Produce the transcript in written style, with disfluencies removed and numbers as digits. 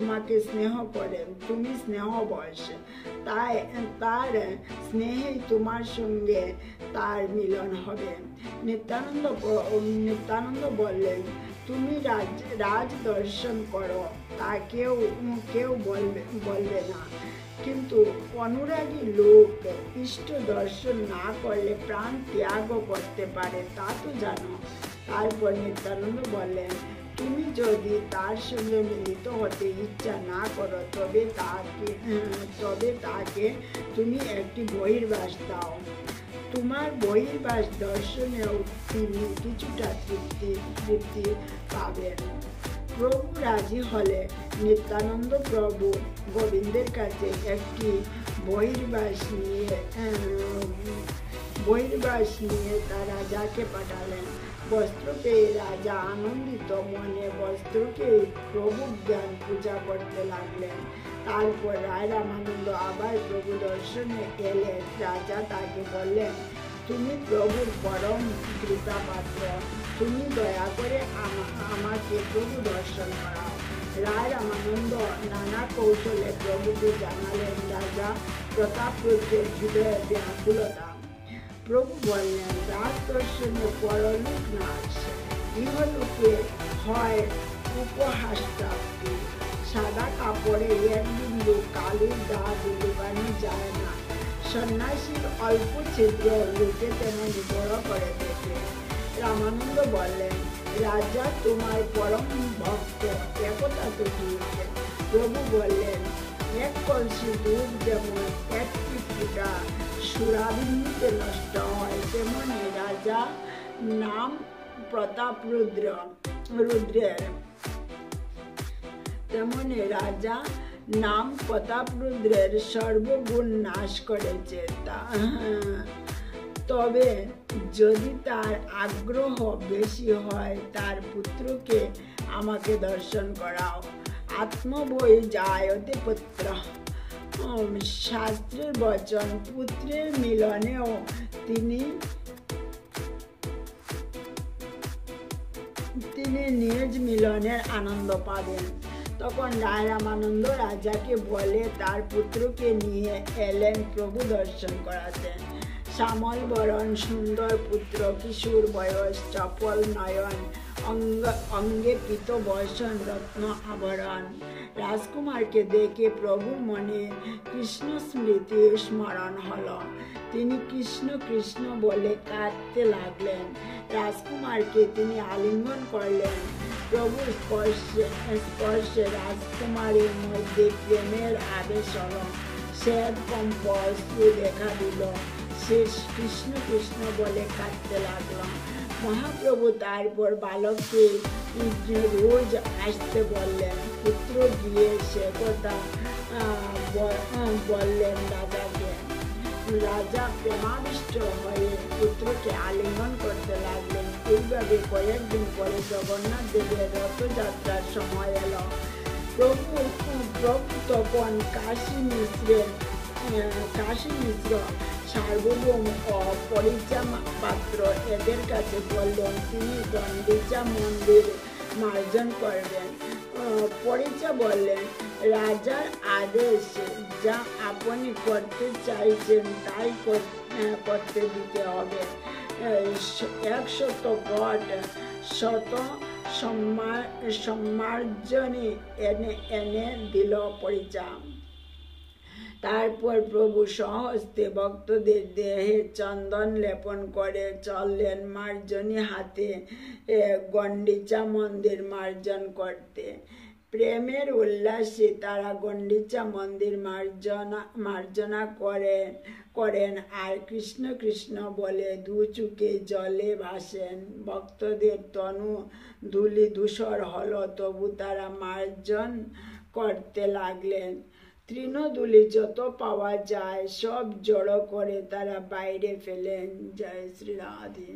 তোমাকে স্নেহ করেন, তুমি স্নেহবশ, তাই তার স্নেহেই তোমার সঙ্গে তার মিলন হবে। নিত্যানন্দ বললেন, তুমি রাজ দর্শন করো, তা কেউ কেউ বলবে না, কিন্তু অনুরাগী লোক ইষ্ট দর্শন না করলে প্রাণ ত্যাগ করতে পারে, তা তো জানো। তারপর নিত্যানন্দ বললেন, তুমি যদি তার সঙ্গে মিলিত হতে ইচ্ছা না করো, তবে তাকে তুমি একটি বহির্বাস দাও। তোমার বহির্বাস দর্শনেও তিনি কিছুটা তৃপ্তি পাবেন। প্রভু রাজি হলে নিত্যানন্দ প্রভু গোবিন্দের কাছে একটি বহির্বাস নিয়ে তার রাজাকে পাঠালেন। বস্ত্র পেয়ে রাজা আনন্দিত মনে বস্ত্রকে প্রভু জ্ঞান পূজা করতে লাগলেন। তারপর রায় রামানন্দ আবার প্রভু দর্শনে এলে রাজা তাকে বললেন, তুমি প্রভুর পরম কৃপা পাত্র, তুমি দয়া করে আমাকে প্রভু দর্শন করাও। রায় রামানন্দ নানা কৌশলে প্রভুকে জানালেন রাজা প্রতাপরুদ্রের হৃদয়ে ব্যাকুলতা। প্রভু বললেন, রাজ দর্শনে পরলোক না আসে, ইহলোকে হয় উপহাস প্রাপ্তি। সাদা কাপড়ে এক বিন্দু কালির দাগ লুকানো যায় না। সন্ন্যাসীর অল্প ছিদ্র লোকে তেমন বড় করে দেখে। রামানন্দ বললেন, রাজা তোমার পরম ভক্ত, একথা তো ঠিক। প্রভু বললেন, এক কলসি দুধ যেমন একটি ফোঁটা সুরাবিন্দুতে নষ্ট হয়, তেমনি রাজা নাম প্রতাপরুদ্রের সর্বগুণ নাশ করেছে। তবে যদি তার আগ্রহ বেশি হয়, তার পুত্রকে আমাকে দর্শন করাও। আত্মবৈ জায়তে পুত্র, শাস্ত্রের বচন, পুত্রের মিলনেও তিনি নিজ মিলনের আনন্দ পাবেন। তখন রায় রামানন্দ রাজাকে বলে তার পুত্রকে নিয়ে এলেন প্রভু দর্শন করাতে। শ্যামল বরণ, সুন্দর পুত্র, কিশোর বয়স, চপল নয়ন, অঙ্গে পীত বসন, রত্ন আভরণ। রাজকুমারকে দেখে প্রভুর মনে কৃষ্ণ স্মৃতি স্মরণ হলো। তিনি কৃষ্ণ কৃষ্ণ বলে কাঁদতে লাগলেন। রাজকুমারকে তিনি আলিঙ্গন করলেন। প্রভুর স্পর্শে রাজকুমারের মধ্যে প্রেমের আবেশ হলো। শ্বেত কম্প অশ্রু দেখা দিল। সে কৃষ্ণ কৃষ্ণ বলে কাঁদতে লাগল। মহাপ্রভু তারপর বালককে রোজ আসতে বললেন। পুত্র গিয়ে সে কথা বললেন রাজাকে। রাজা প্রেমাবিষ্ট হয়ে পুত্রকে আলিঙ্গন করতে লাগলেন। এইভাবে কয়েকদিন পরে জগন্নাথ দেবের রথযাত্রার সময় এলো। প্রভু তখন কাশী মিশ্র সার্বভৌম ও পরিচা পাত্র এদের কাছে বললেন তিনি গণ্ডিচা মন্দির মার্জন করবেন। পরিচা বললেন, রাজার আদেশ, যা আপনি করতে চাইছেন তাই করতে দিতে হবে। 100 ঘট শত সম্মার্জনী এনে দিল পরিচা। তারপর প্রভু স্বহস্তে ভক্তদের দেহে চন্দন লেপন করে চললেন মার্জনী হাতে গণ্ডিচা মন্দির মার্জন করতে। প্রেমের উল্লাসে তারা গণ্ডিচা মন্দির মার্জনা করেন আর কৃষ্ণ কৃষ্ণ বলে দু চোখে জলে ভাসেন। ভক্তদের তনু ধূলি ধূসর হলো, তবু তারা মার্জন করতে লাগলেন। তৃণধূলি যত পাওয়া যায় সব জড়ো করে তারা বাইরে ফেলেন। জয় শ্রী রাধে।